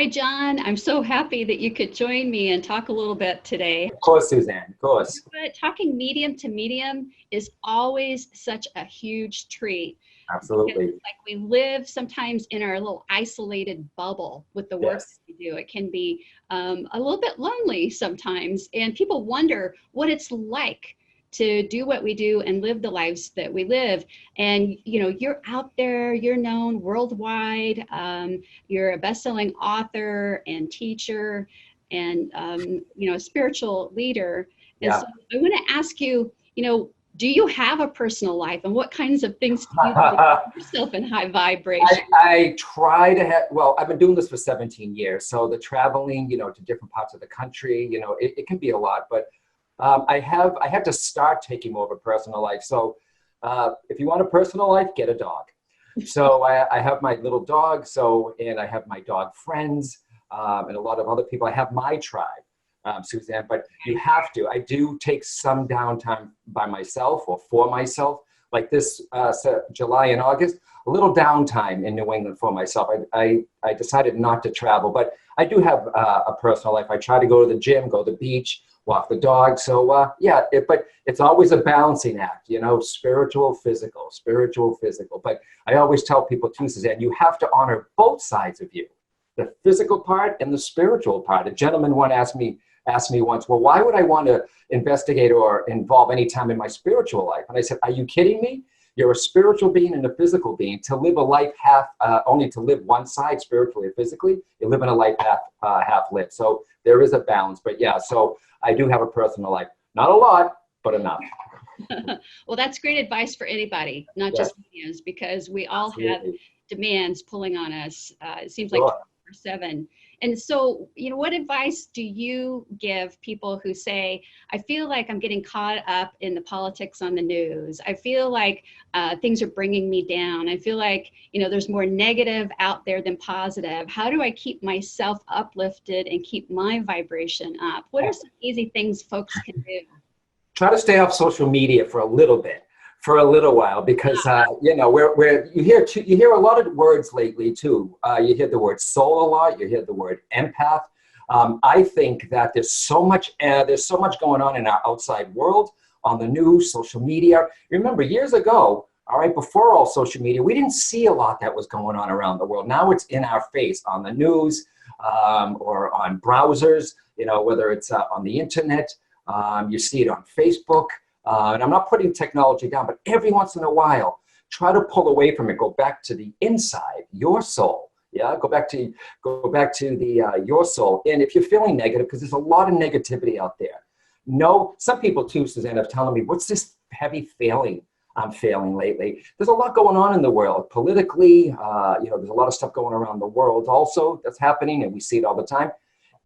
Hi, John. I'm so happy that you could join me and talk a little bit today. Of course, Suzanne, of course. But talking medium to medium is always such a huge treat because Absolutely. like we live sometimes in our little isolated bubble with the work that Yes. we do. It can be a little bit lonely sometimes, and people wonder what it's like to do what we do and live the lives that we live. And you know, you're out there, you're known worldwide. You're a best-selling author and teacher, and you know, a spiritual leader. And Yeah. so I want to ask you, you know, do you have a personal life, and what kinds of things do you do to keep yourself in high vibration? I try to have, well, I've been doing this for 17 years. So the traveling, to different parts of the country, it can be a lot, but I have to start taking more of a personal life. So if you want a personal life, get a dog. So I have my little dog. And I have my dog friends and a lot of other people. I have my tribe, Suzanne, but you have to. I do take some downtime by myself or for myself, like this July and August, a little downtime in New England for myself. I decided not to travel, but I do have a personal life. I try to go to the gym, go to the beach, walk the dog. So yeah, but it's always a balancing act, spiritual, physical. But I always tell people too, Suzanne, you have to honor both sides of you, the physical part and the spiritual part. A gentleman once asked me once, well, why would I want to investigate or involve any time in my spiritual life? And I said, are you kidding me? You're a spiritual being and a physical being. To live a life only to live one side spiritually or physically, you live in a life half lived. So there is a balance. But yeah, so I do have a personal life. Not a lot, but enough. Well, that's great advice for anybody, not Yes, just mediums, because we all have absolutely. demands pulling on us. It seems like Sure. 24/7. And so, you know, what advice do you give people who say, I feel like I'm getting caught up in the politics on the news. I feel like things are bringing me down. I feel like, you know, there's more negative out there than positive. How do I keep myself uplifted and keep my vibration up? What are some easy things folks can do? Try to stay off social media for a little bit, for a little while, because where you hear a lot of words lately too. You hear the word soul a lot. You hear the word empath. I think that there's so much going on in our outside world, on the news, social media. Remember, years ago, all right, before all social media, we didn't see a lot that was going on around the world. Now it's in our face on the news or on browsers. Whether it's on the internet. You see it on Facebook. And I'm not putting technology down, but every once in a while, try to pull away from it. Go back to the inside, your soul. Yeah, go back to the your soul. And if you're feeling negative, because there's a lot of negativity out there. No, some people too, Suzanne, are telling me, what's this heavy feeling I'm feeling lately? There's a lot going on in the world politically. There's a lot of stuff going around the world also that's happening, and we see it all the time.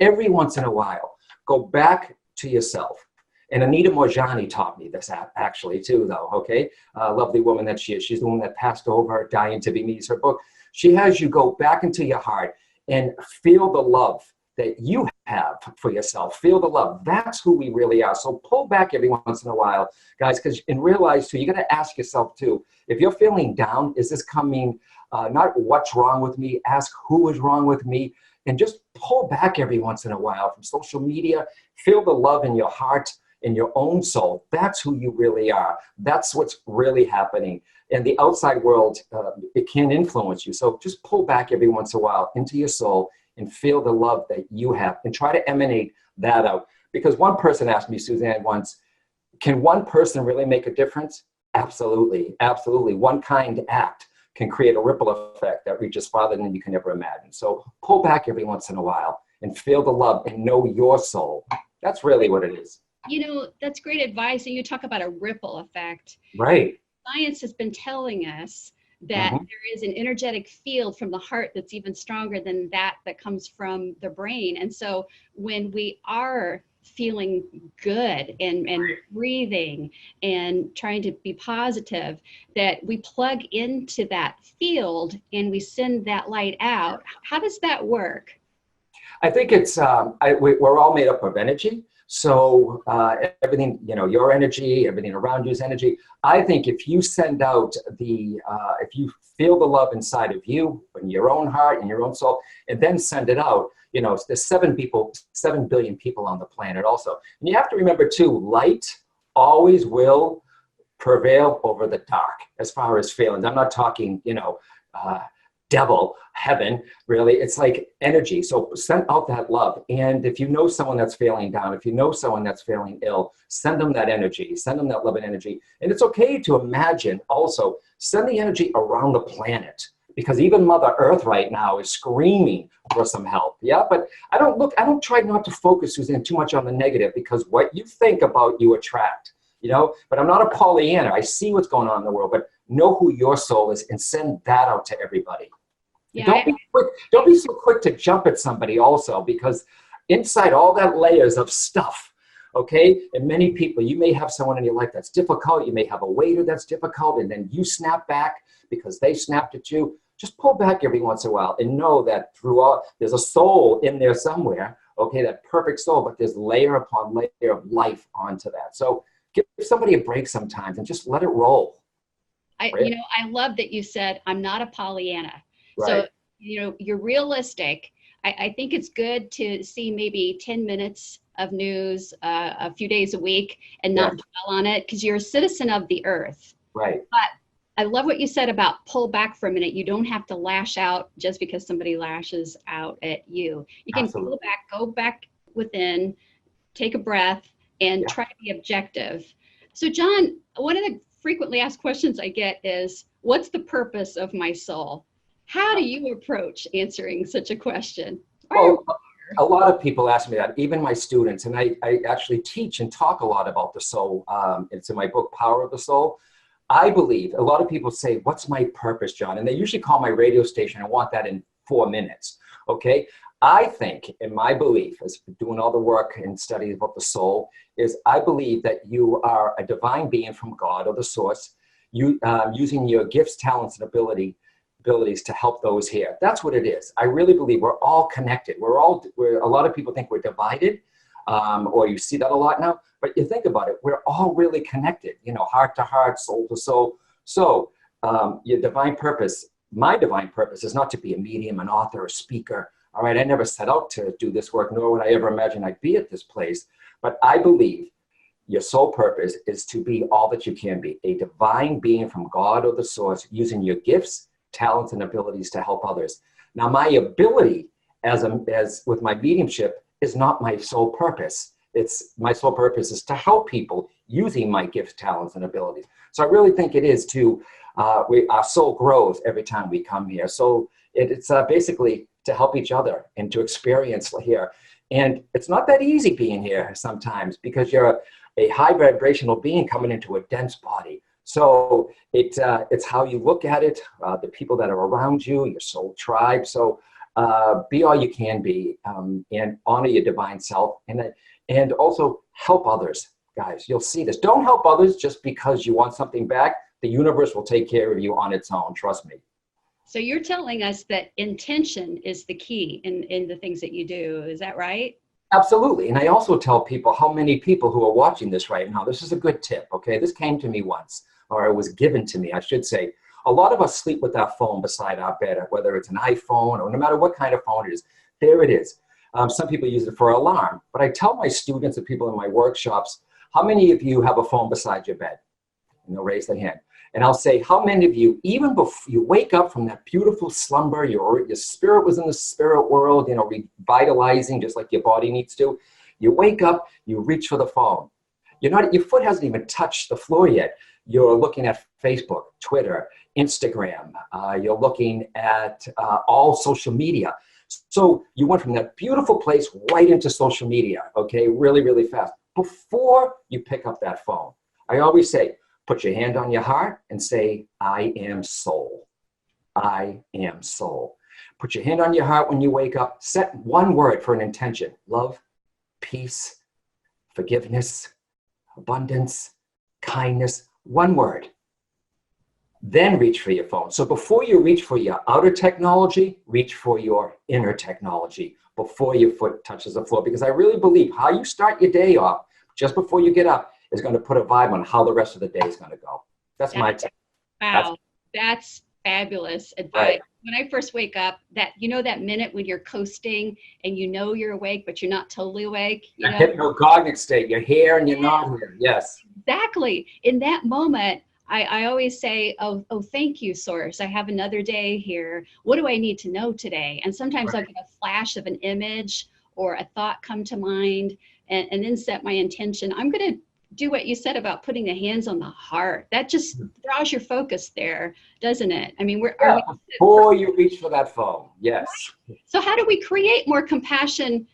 Every once in a while, go back to yourself. And Anita Morjani taught me this actually too, though, okay? Lovely woman that she is. She's the one that passed over, Dying to Be Me is her book. She has you go back into your heart and feel the love that you have for yourself. Feel the love. That's who we really are. So pull back every once in a while, guys, and realize too, you got to ask yourself too, if you're feeling down, is this coming, not what's wrong with me, ask who is wrong with me, and just pull back every once in a while from social media. Feel the love in your heart, in your own soul. That's who you really are. That's what's really happening. And the outside world, it can influence you. So just pull back every once in a while into your soul and feel the love that you have and try to emanate that out. Because one person asked me, Suzanne, once, can one person really make a difference? Absolutely, absolutely. One kind act can create a ripple effect that reaches farther than you can ever imagine. So pull back every once in a while and feel the love and know your soul. That's really what it is. You know, that's great advice. And you talk about a ripple effect. Right. Science has been telling us that Mm-hmm. there is an energetic field from the heart that's even stronger than that comes from the brain. And so when we are feeling good and breathing and trying to be positive, that we plug into that field and we send that light out. How does that work? I think it's, we're all made up of energy. So everything, your energy, everything around you is energy. I think if you send out if you feel the love inside of you, in your own heart, in your own soul, and then send it out, there's 7 billion people on the planet also. And you have to remember too, light always will prevail over the dark as far as feelings. I'm not talking, devil, heaven, really. It's like energy. So send out that love. And if you know someone that's feeling down, if you know someone that's feeling ill, send them that energy, send them that love and energy. And it's okay to imagine also, send the energy around the planet, because even Mother Earth right now is screaming for some help. Yeah, but I don't try not to focus, Susanne, too much on the negative, because what you think about, you attract, but I'm not a Pollyanna. I see what's going on in the world, but know who your soul is and send that out to everybody. Yeah, don't be so quick to jump at somebody also, because inside all that layers of stuff, okay? And many people, you may have someone in your life that's difficult. You may have a waiter that's difficult, and then you snap back because they snapped at you. Just pull back every once in a while and know that there's a soul in there somewhere, okay? That perfect soul, but there's layer upon layer of life onto that. So give somebody a break sometimes and just let it roll. I love that you said, I'm not a Pollyanna. Right. So, you're realistic. I think it's good to see maybe 10 minutes of news a few days a week and not dwell on it, because you're a citizen of the earth. Right. But I love what you said about pull back for a minute. You don't have to lash out just because somebody lashes out at you. You can pull back, go back within, take a breath, and try to be objective. So, John, one of the frequently asked questions I get is, what's the purpose of my soul? How do you approach answering such a question? Well, a lot of people ask me that, even my students, and I actually teach and talk a lot about the soul. It's in my book, Power of the Soul. I believe a lot of people say, what's my purpose, John? And they usually call my radio station and want that in 4 minutes, okay? I think, in my belief, as doing all the work and studies about the soul, is I believe that you are a divine being from God or the source, using your gifts, talents, and abilities to help those here. That's what it is. I really believe we're all connected. A lot of people think we're divided, or you see that a lot now, but you think about it, we're all really connected, heart to heart, soul to soul. So your divine purpose, my divine purpose, is not to be a medium, an author, a speaker. All right, I never set out to do this work, nor would I ever imagine I'd be at this place. But I believe your sole purpose is to be all that you can be, a divine being from God or the source, using your gifts, talents, and abilities to help others. Now, my ability as with my mediumship is not my sole purpose. My sole purpose is to help people using my gifts, talents, and abilities. So I really think it is our soul grows every time we come here. So it's basically to help each other and to experience here. And it's not that easy being here sometimes, because you're a high vibrational being coming into a dense body. So it's how you look at it, the people that are around you, your soul tribe. So be all you can be, and honor your divine self, and also help others, guys. You'll see this. Don't help others just because you want something back. The universe will take care of you on its own. Trust me. So you're telling us that intention is the key in the things that you do. Is that right? Absolutely. And I also tell people, how many people who are watching this right now, this is a good tip, okay? This came to me once, or it was given to me, I should say. A lot of us sleep with our phone beside our bed, whether it's an iPhone or no matter what kind of phone it is. There it is. Some people use it for alarm. But I tell my students and people in my workshops, how many of you have a phone beside your bed? And they'll raise their hand. And I'll say, how many of you, even before you wake up from that beautiful slumber, your spirit was in the spirit world, revitalizing just like your body needs to. You wake up, you reach for the phone. Your foot hasn't even touched the floor yet. You're looking at Facebook, Twitter, Instagram. You're looking at all social media. So you went from that beautiful place right into social media, okay, really, really fast. Before you pick up that phone, I always say, put your hand on your heart and say, I am soul. I am soul. Put your hand on your heart when you wake up. Set one word for an intention. Love, peace, forgiveness, abundance, kindness. One word. then reach for your phone. So before you reach for your outer technology, reach for your inner technology before your foot touches the floor. Because I really believe how you start your day off just before you get up is going to put a vibe on how the rest of the day is going to go. That's my take. Wow, that's fabulous advice. Right. When I first wake up, that that minute when you're coasting and you're awake, but you're not totally awake. A hypnagogic state. You're here and you're not here. Yes. Exactly. In that moment, I always say, oh, thank you, Source. I have another day here. What do I need to know today? And sometimes I'll get a flash of an image or a thought come to mind and then set my intention. I'm going to do what you said about putting the hands on the heart. That just draws your focus there, doesn't it? I mean, before you reach for that phone. Yes. Right? So how do we create more compassion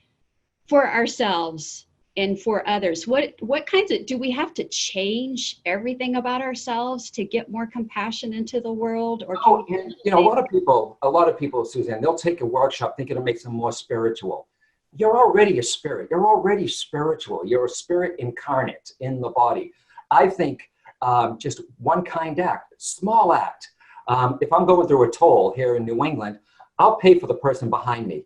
for ourselves and for others? What kinds of, do we have to change everything about ourselves to get more compassion into the world? Or a lot of people, Suzanne, they'll take a workshop thinking it makes them more spiritual. You're already a spirit. You're already spiritual. You're a spirit incarnate in the body. I think just one kind act, small act. If I'm going through a toll here in New England, I'll pay for the person behind me.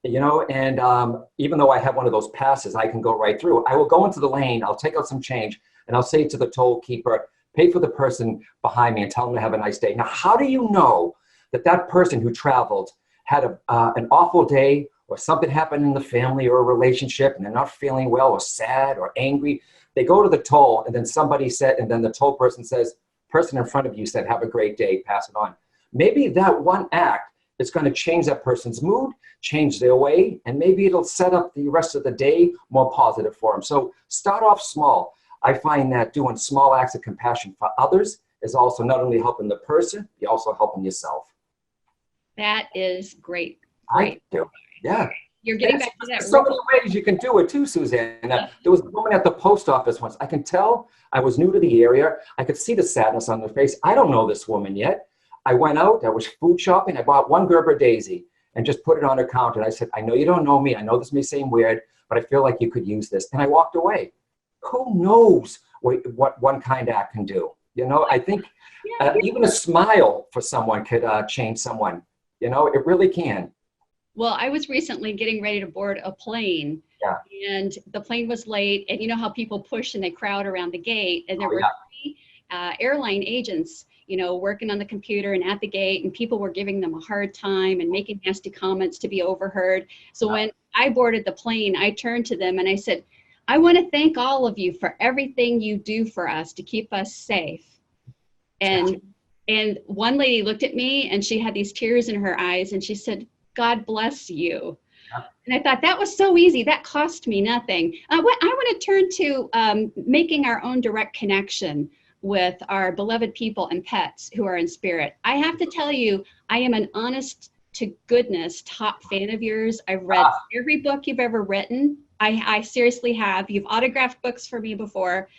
And even though I have one of those passes, I can go right through. I will go into the lane, I'll take out some change, and I'll say to the toll keeper, pay for the person behind me and tell them to have a nice day. Now, how do you know that person who traveled had an awful day, or something happened in the family or a relationship, and they're not feeling well or sad or angry? They go to the toll, and then the toll person says, person in front of you said, have a great day, pass it on. Maybe that one act is going to change that person's mood, change their way, and maybe it'll set up the rest of the day more positive for them. So start off small. I find that doing small acts of compassion for others is also not only helping the person, you're also helping yourself. That is great. I do. Yeah. You're getting back to that. There's so many ways you can do it too, Suzanne. There was a woman at the post office once. I can tell I was new to the area. I could see the sadness on her face. I don't know this woman yet. I went out, I was food shopping. I bought one Gerber Daisy and just put it on her counter. And I said, I know you don't know me. I know this may seem weird, but I feel like you could use this. And I walked away. Who knows what one kind act can do? I think even a smile for someone could change someone. It really can. Well, I was recently getting ready to board a plane, and the plane was late. And you know how people push and they crowd around the gate, and there were 3 airline agents, working on the computer and at the gate, and people were giving them a hard time and making nasty comments to be overheard. So when I boarded the plane, I turned to them and I said, I want to thank all of you for everything you do for us to keep us safe. And one lady looked at me and she had these tears in her eyes and she said, God bless you. And I thought that was so easy. That cost me nothing. I want to turn to making our own direct connection with our beloved people and pets who are in spirit. I have to tell you, I am an honest to goodness top fan of yours. I've read every book you've ever written. I seriously have. You've autographed books for me before.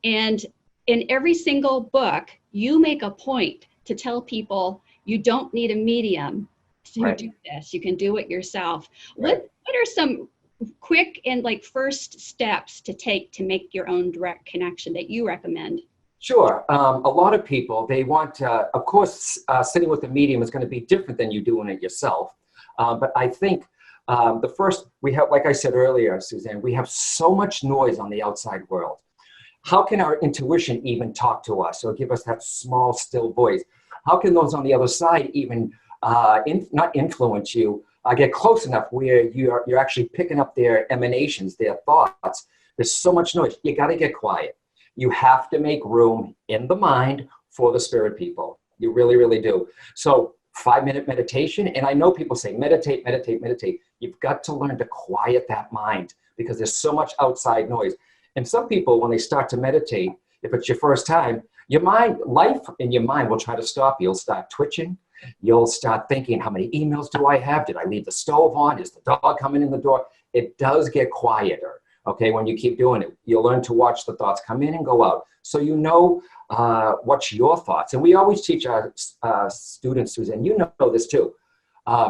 And in every single book, you make a point to tell people you don't need a medium to do this. You can do it yourself. What are some quick and first steps to take to make your own direct connection that you recommend? Sure. A lot of people, they want, of course, sitting with a medium is going to be different than you doing it yourself. But I think the first, we have, like I said earlier, Suzanne, we have so much noise on the outside world. How can our intuition even talk to us or give us that small, still voice? How can those on the other side even not influence you, get close enough where you're actually picking up their emanations, their thoughts? There's so much noise. You got to get quiet. You have to make room in the mind for the spirit people. You really, really do. So 5-minute meditation. And I know people say, meditate, meditate, meditate. You've got to learn to quiet that mind because there's so much outside noise. And some people, when they start to meditate, if it's your first time, life in your mind will try to stop you. You'll start twitching. You'll start thinking, how many emails do I have? Did I leave the stove on? Is the dog coming in the door? It does get quieter. Okay, when you keep doing it, you'll learn to watch the thoughts come in and go out. So you know what's your thoughts. And we always teach our students, Susan, you know this too,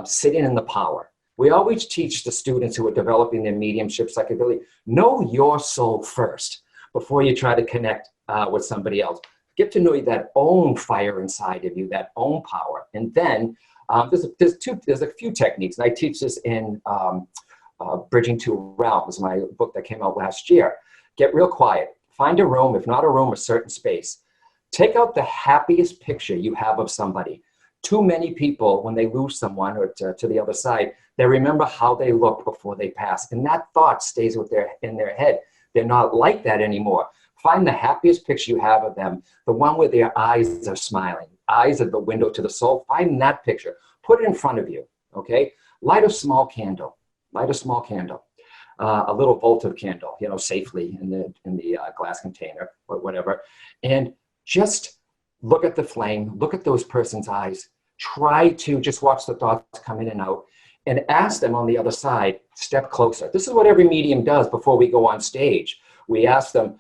sitting in the power. We always teach the students who are developing their mediumship psychability, know your soul first before you try to connect with somebody else. Get to know that own fire inside of you, that own power. And then there's a few techniques, and I teach this in Bridging Two Realms, my book that came out last year. Get real quiet. Find a room, if not a room, a certain space. Take out the happiest picture you have of somebody. Too many people, when they lose someone or to the other side, they remember how they looked before they pass. And that thought stays in their head. They're not like that anymore. Find the happiest picture you have of them, the one where their eyes are smiling. Eyes are the window to the soul. Find that picture. Put it in front of you, okay? Light a small candle. Light a small candle. A little votive candle, safely in the glass container or whatever. And just look at the flame. Look at those person's eyes. Try to just watch the thoughts come in and out. And ask them on the other side, step closer. This is what every medium does before we go on stage. We ask them,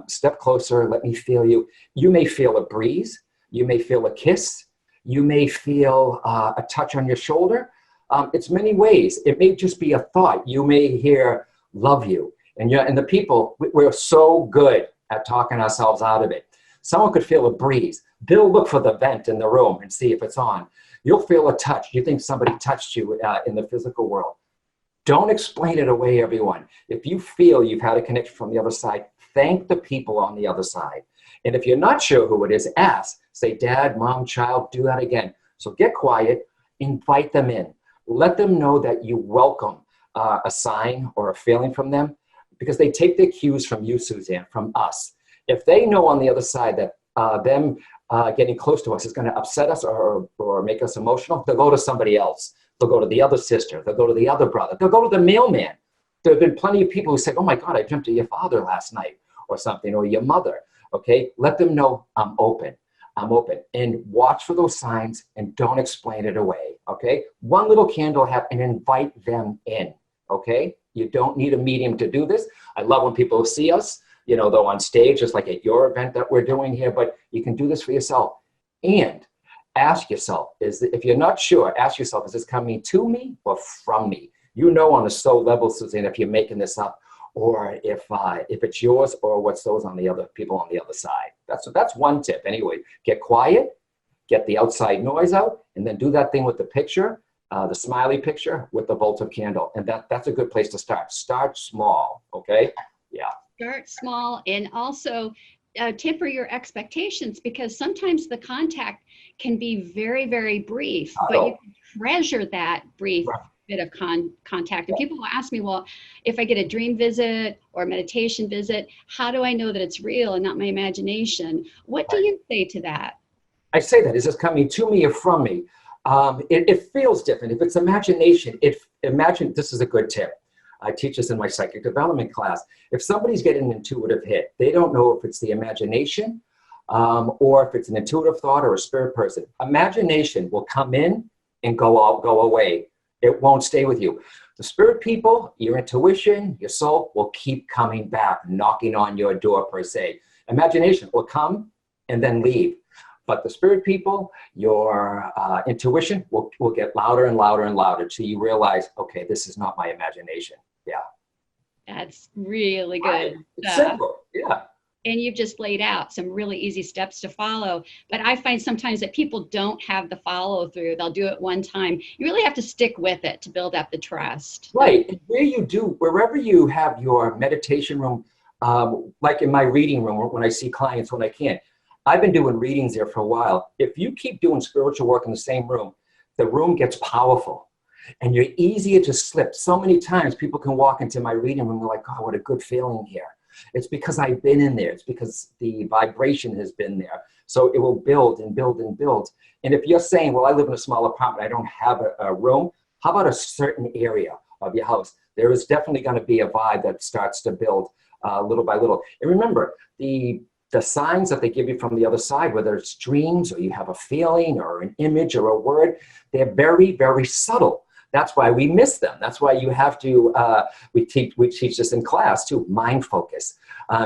step closer, let me feel you. You may feel a breeze. You may feel a kiss. You may feel a touch on your shoulder. It's many ways. It may just be a thought. You may hear, love you. And the people, we're so good at talking ourselves out of it. Someone could feel a breeze. They'll look for the vent in the room and see if it's on. You'll feel a touch. You think somebody touched you in the physical world. Don't explain it away, everyone. If you feel you've had a connection from the other side, thank the people on the other side. And if you're not sure who it is, ask. Say, Dad, Mom, child, do that again. So get quiet, invite them in. Let them know that you welcome a sign or a feeling from them, because they take their cues from you, Susanne, from us. If they know on the other side that them getting close to us is going to upset us or make us emotional, they'll go to somebody else. They'll go to the other sister. They'll go to the other brother. They'll go to the mailman. There have been plenty of people who say, oh my God, I dreamt of your father last night or something, or your mother. Okay, let them know I'm open. I'm open. And watch for those signs and don't explain it away. Okay, one little candle and invite them in. Okay, you don't need a medium to do this. I love when people see us, though on stage, just like at your event that we're doing here, but you can do this for yourself. And ask yourself, if you're not sure, ask yourself, is this coming to me or from me? On a soul level, Susanne, if you're making this up, or if it's yours, or what's those on the other people on the other side. That's one tip. Anyway, get quiet, get the outside noise out, and then do that thing with the picture, the smiley picture with the votive candle. And that's a good place to start. Start small, okay? Yeah. Start small, and also temper your expectations, because sometimes the contact can be very, very brief, but you can treasure that brief bit of contact. And people will ask me, well, if I get a dream visit or a meditation visit, how do I know that it's real and not my imagination? What do you say to that? I say that, is this coming to me or from me? It feels different. If it's imagination, imagine, this is a good tip. I teach this in my psychic development class. If somebody's getting an intuitive hit, they don't know if it's the imagination or if it's an intuitive thought or a spirit person. Imagination will come in and go away. It won't stay with you. The spirit people, your intuition, your soul will keep coming back, knocking on your door per se. Imagination will come and then leave. But the spirit people, your intuition will get louder and louder and louder until you realize, okay, this is not my imagination. Yeah. That's really good. It's simple. Yeah. And you've just laid out some really easy steps to follow. But I find sometimes that people don't have the follow through. They'll do it one time. You really have to stick with it to build up the trust. Right. And wherever you have your meditation room, like in my reading room, when I see clients when I can, I've been doing readings there for a while. If you keep doing spiritual work in the same room, the room gets powerful and you're easier to slip. So many times people can walk into my reading room and they're like, oh, what a good feeling here. It's because I've been in there. It's because the vibration has been there. So it will build and build and build. And if you're saying, well, I live in a small apartment, I don't have a room, how about a certain area of your house? There is definitely going to be a vibe that starts to build little by little. And remember, the signs that they give you from the other side, whether it's dreams or you have a feeling or an image or a word, they're very, very subtle. That's why we miss them. That's why you have to, we teach this in class too, mind focus,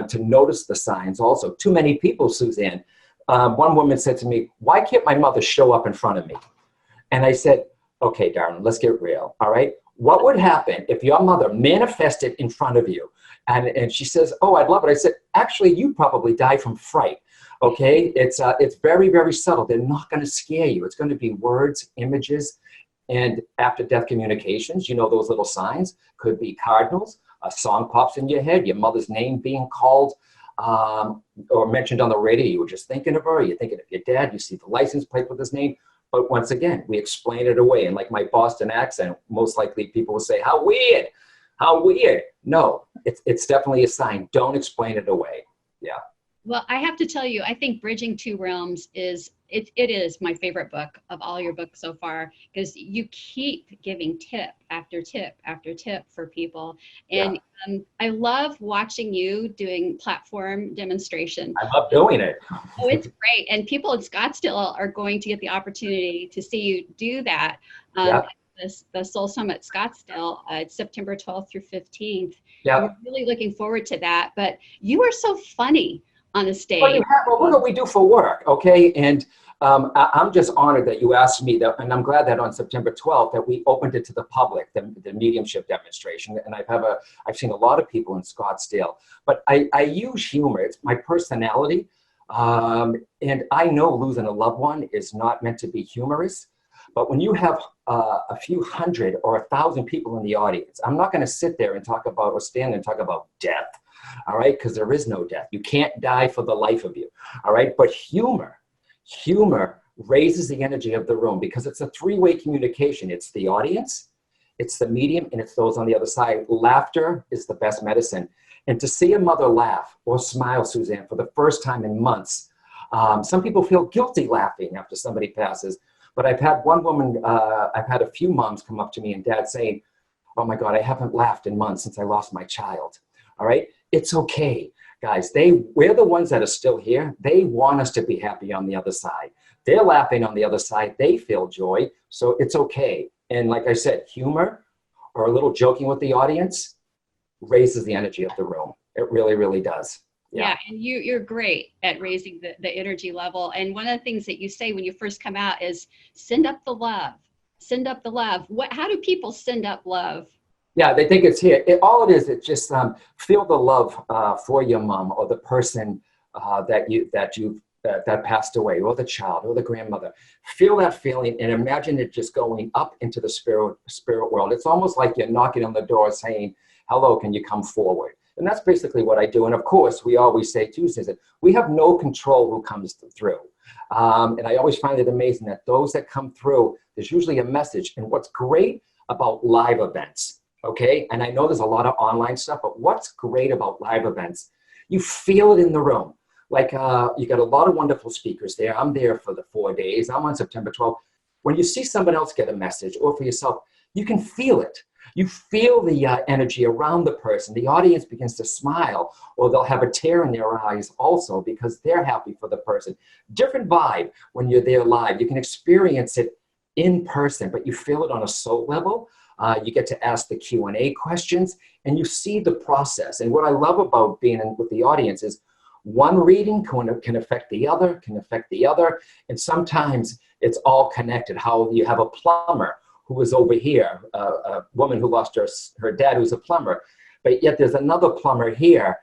to notice the signs also. Too many people, Susanne, one woman said to me, why can't my mother show up in front of me? And I said, okay, darling, let's get real, all right? What would happen if your mother manifested in front of you? And she says, oh, I'd love it. I said, actually, you probably die from fright. Okay, it's very, very subtle. They're not going to scare you. It's going to be words, images, and after death communications. You know those little signs could be cardinals. A song pops in your head, your mother's name being called or mentioned on the radio. You were just thinking of her. You're thinking of your dad. You see the license plate with his name. But once again, we explain it away. And like my Boston accent, most likely people will say, "How weird, how weird." No, it's definitely a sign. Don't explain it away. Yeah. Well, I have to tell you, I think Bridging Two Realms it is my favorite book of all your books so far, because you keep giving tip after tip after tip for people. And I love watching you doing platform demonstration. I love doing it. Oh, it's great. And people in Scottsdale are going to get the opportunity to see you do that. The Soul Summit Scottsdale, it's September 12th through 15th. Yeah. I'm really looking forward to that. But you are so funny on the stage. Well, look what we do for work, okay? And I'm just honored that you asked me that, and I'm glad that on September 12th that we opened it to the public, the mediumship demonstration. And I've seen a lot of people in Scottsdale, but I use humor. It's my personality, and I know losing a loved one is not meant to be humorous. But when you have a few hundred or 1,000 people in the audience, I'm not going to sit there and talk about or stand and talk about death. All right, because there is no death. You can't die for the life of you. All right, but humor raises the energy of the room because it's a three-way communication. It's the audience, it's the medium, and it's those on the other side. Laughter is the best medicine. And to see a mother laugh or smile, Suzanne, for the first time in months, some people feel guilty laughing after somebody passes. But I've had one woman, I've had a few moms come up to me and dad saying, "Oh my God, I haven't laughed in months since I lost my child." All right, it's okay, guys. We're the ones that are still here. They want us to be happy on the other side. They're laughing on the other side. They feel joy, so it's okay. And like I said, humor or a little joking with the audience raises the energy of the room. It really, really does. Yeah, and you're great at raising the energy level. And one of the things that you say when you first come out is send up the love. Send up the love. How do people send up love? Yeah, they think it's here. All it is, it's just feel the love for your mom or the person that passed away, or the child, or the grandmother. Feel that feeling and imagine it just going up into the spirit world. It's almost like you're knocking on the door saying, "Hello, can you come forward?" And that's basically what I do. And of course, we always say Tuesdays that we have no control who comes through. And I always find it amazing that those that come through, there's usually a message. And what's great about live events, okay? And I know there's a lot of online stuff, but what's great about live events, you feel it in the room. Like you got a lot of wonderful speakers there. I'm there for the 4 days. I'm on September 12th. When you see someone else get a message or for yourself, you can feel it. You feel the energy around the person. The audience begins to smile, or they'll have a tear in their eyes also because they're happy for the person. Different vibe when you're there live. You can experience it in person, but you feel it on a soul level. You get to ask the Q&A questions, and you see the process. And what I love about being with the audience is one reading can affect the other, and sometimes it's all connected. How you have a plumber who was over here, a woman who lost her dad who's a plumber, but yet there's another plumber here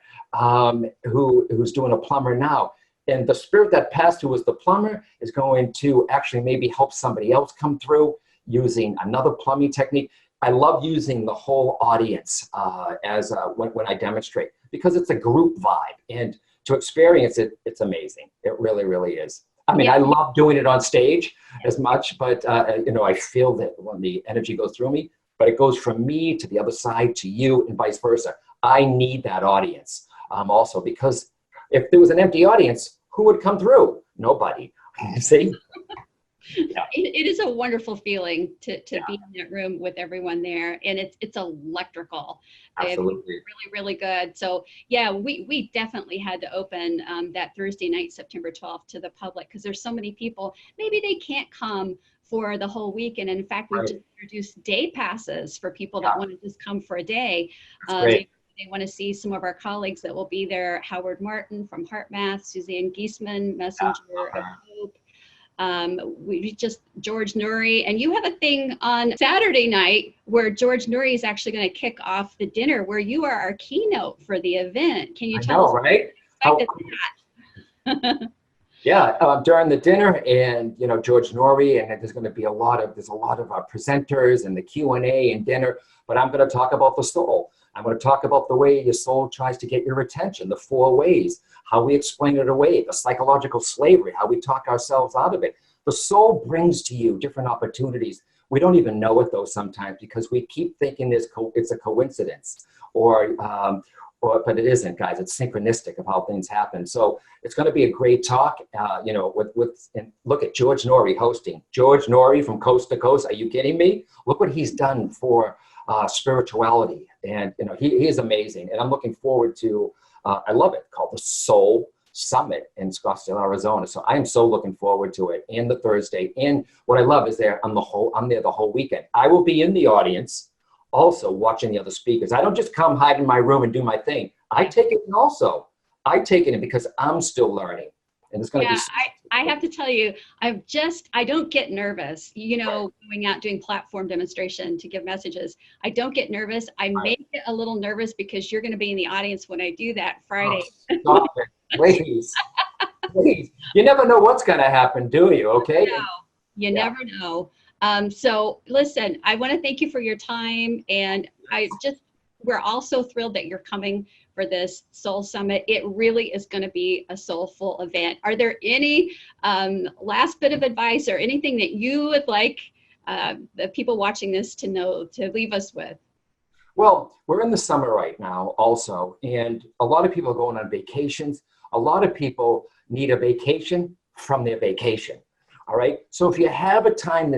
who's doing a plumber now. And the spirit that passed who was the plumber is going to actually maybe help somebody else come through using another plumbing technique. I love using the whole audience when I demonstrate because it's a group vibe. And to experience it, it's amazing. It really, really is. I mean, I love doing it on stage as much, but I feel that when the energy goes through me, but it goes from me to the other side to you and vice versa. I need that audience also, because if there was an empty audience, who would come through? Nobody. See? Yeah. It is a wonderful feeling to be in that room with everyone there, and it's electrical. Absolutely. Really, really good. So yeah, we definitely had to open that Thursday night, September 12th, to the public because there's so many people. Maybe they can't come for the whole weekend. And in fact, we just introduced day passes for people that want to just come for a day. They want to see some of our colleagues that will be there. Howard Martin from Heart Math, Suzanne Giesman, Messenger of Hope. George Noory, and you have a thing on Saturday night where George Noory is actually going to kick off the dinner where you are our keynote for the event. Can you tell us right? what you expected that? Yeah, during the dinner, and George Noory, and there's going to be there's a lot of presenters and the Q&A and dinner. But I'm going to talk about the soul. I'm going to talk about the way your soul tries to get your attention, the 4 ways, how we explain it away, the psychological slavery, how we talk ourselves out of it. The soul brings to you different opportunities. We don't even know it though sometimes because we keep thinking it's a coincidence, but it isn't, guys. It's synchronistic of how things happen. So it's going to be a great talk. And look at George Noory hosting. George Noory from coast to coast. Are you kidding me? Look what he's done for spirituality, and he is amazing. And I'm looking forward to. I love it. Called the Soul Summit in Scottsdale, Arizona. So I am so looking forward to it. And the Thursday. And what I love is I'm there the whole weekend. I will be in the audience, also watching the other speakers. I don't just come hide in my room and do my thing. I take it in also. I take it in because I'm still learning. And it's going to be. I have to tell you, I don't get nervous, going out doing platform demonstration to give messages. I don't get nervous. I may get a little nervous because you're going to be in the audience when I do that Friday. Oh, stop it. Please. Please. You never know what's going to happen, do you? Okay. No, you never know. So listen, I want to thank you for your time, and we're all so thrilled that you're coming for this Soul Summit. It really is going to be a soulful event. Are there any last bit of advice or anything that you would like the people watching this to know, to leave us with? Well, we're in the summer right now also, and a lot of people are going on vacations. A lot of people need a vacation from their vacation. All right. So if you have a time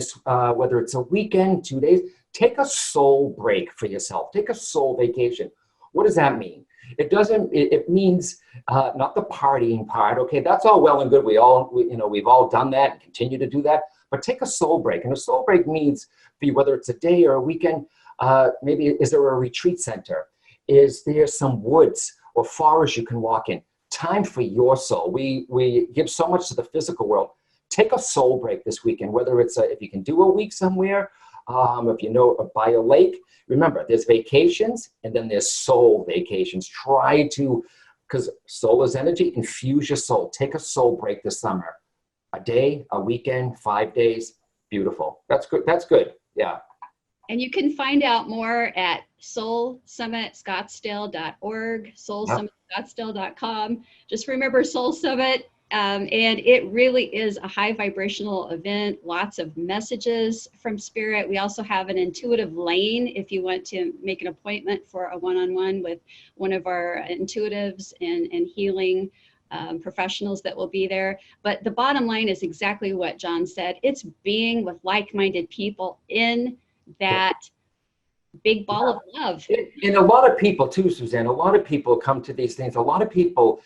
whether it's a weekend, 2 days, take a soul break for yourself. Take a soul vacation. What does that mean? It means not the partying part. Okay. That's all well and good. We've all done that and continue to do that, but take a soul break. And a soul break means for you, whether it's a day or a weekend, maybe is there a retreat center? Is there some woods or forest you can walk in? Time for your soul. We give so much to the physical world. Take a soul break this weekend, whether it's if you can do a week somewhere, if by a lake. Remember, there's vacations and then there's soul vacations. Because soul is energy, infuse your soul. Take a soul break this summer. A day, a weekend, 5 days. Beautiful. That's good. That's good. Yeah. And you can find out more at soulsummitscottsdale.org, soulsummitscottsdale.com. Just remember Soul Summit. And it really is a high vibrational event, lots of messages from spirit. We also have an intuitive lane if you want to make an appointment for a one-on-one with one of our intuitives and healing professionals that will be there. But the bottom line is exactly what John said. It's being with like-minded people in that big ball of love. And a lot of people too, Suzanne, a lot of people come to these things. A lot of people,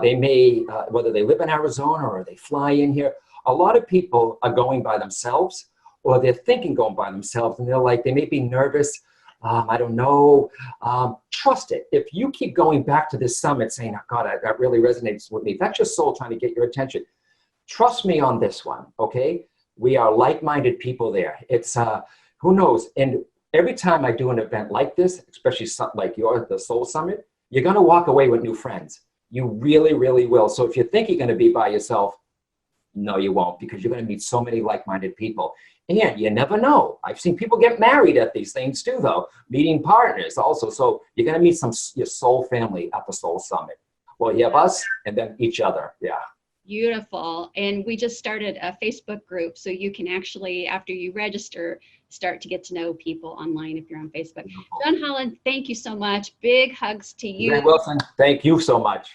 they may, whether they live in Arizona or they fly in here, a lot of people are going by themselves or they're thinking going by themselves, and they may be nervous. I don't know. Trust it. If you keep going back to this summit saying, oh God, that really resonates with me, that's your soul trying to get your attention. Trust me on this one, okay? We are like-minded people there. It's, who knows? And every time I do an event like this, especially something like the Soul Summit, you're going to walk away with new friends. You really, really will. So if you think you're going to be by yourself, no, you won't, because you're going to meet so many like-minded people. And you never know. I've seen people get married at these things too, though, meeting partners also. So you're going to meet your soul family at the Soul Summit. Well, you have us and then each other. Yeah. Beautiful. And we just started a Facebook group, so you can actually, after you register, start to get to know people online if you're on Facebook. John Holland, thank you so much. Big hugs to you. Susanne Wilson, thank you so much.